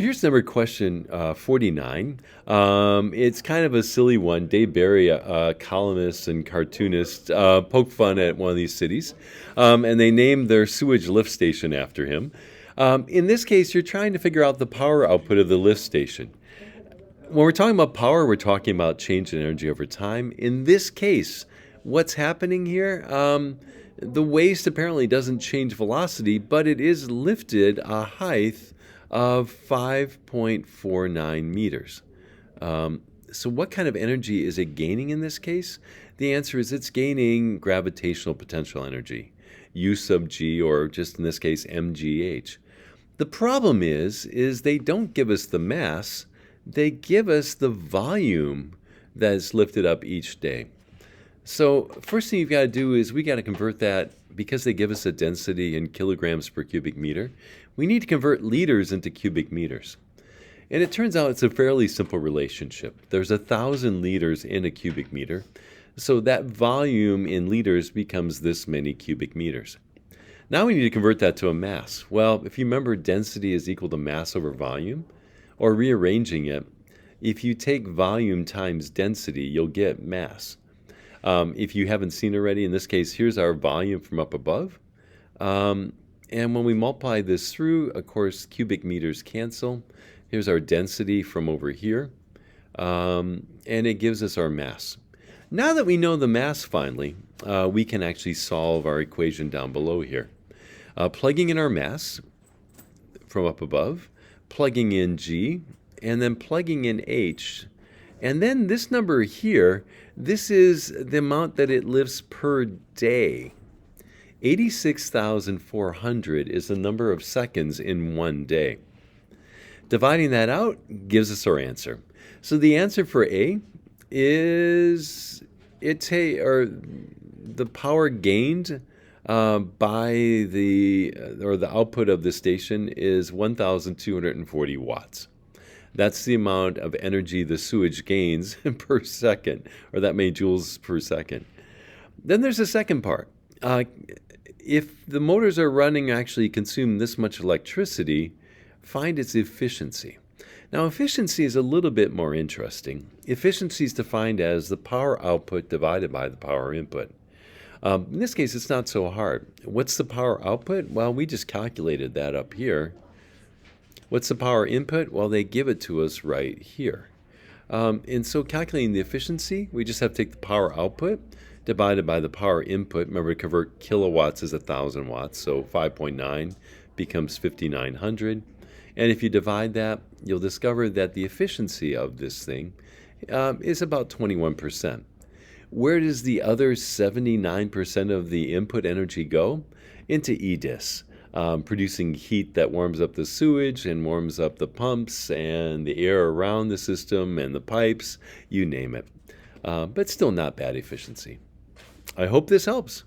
Here's number question 49. It's kind of a silly one. Dave Barry, a columnist and cartoonist, poked fun at one of these cities, and they named their sewage lift station after him. In this case, you're trying to figure out the power output of the lift station. When we're talking about power, we're talking about change in energy over time. In this case, what's happening here? The waste apparently doesn't change velocity, but it is lifted a height of 5.49 meters. So what kind of energy is it gaining in this case? The answer is it's gaining gravitational potential energy, U sub g, or just in this case, mgh. The problem is they don't give us the mass, they give us the volume that is lifted up each day. So first thing you've got to do is we got to convert that, because they give us a density in kilograms per cubic meter, we need to convert liters into cubic meters. And it turns out it's a fairly simple relationship. There's 1,000 liters in a cubic meter, so that volume in liters becomes this many cubic meters. Now we need to convert that to a mass. Well, if you remember, density is equal to mass over volume, or rearranging it, if you take volume times density, you'll get mass. If you haven't seen already, in this case, here's our volume from up above. And when we multiply this through, of course, cubic meters cancel. Here's our density from over here. And it gives us our mass. Now that we know the mass finally, we can actually solve our equation down below here. Plugging in our mass from up above, plugging in G, and then plugging in H. And then this number here, this is the amount that it lifts per day. 86,400 is the number of seconds in one day. Dividing that out gives us our answer. So the answer for A is the power gained by the output of the station is 1,240 watts. That's the amount of energy the sewage gains per second, or that many joules per second. Then there's the second part. If the motors are running actually consume this much electricity, find its efficiency. Now, efficiency is a little bit more interesting. Efficiency is defined as the power output divided by the power input. In this case, it's not so hard. What's the power output? Well, we just calculated that up here. What's the power input? Well, they give it to us right here. And so calculating the efficiency, we just have to take the power output divided by the power input. Remember, to convert kilowatts is 1,000 watts, so 5.9 becomes 5,900. And if you divide that, you'll discover that the efficiency of this thing is about 21%. Where does the other 79% of the input energy go? Into EDIS. Producing heat that warms up the sewage and warms up the pumps and the air around the system and the pipes, you name it. But still not bad efficiency. I hope this helps.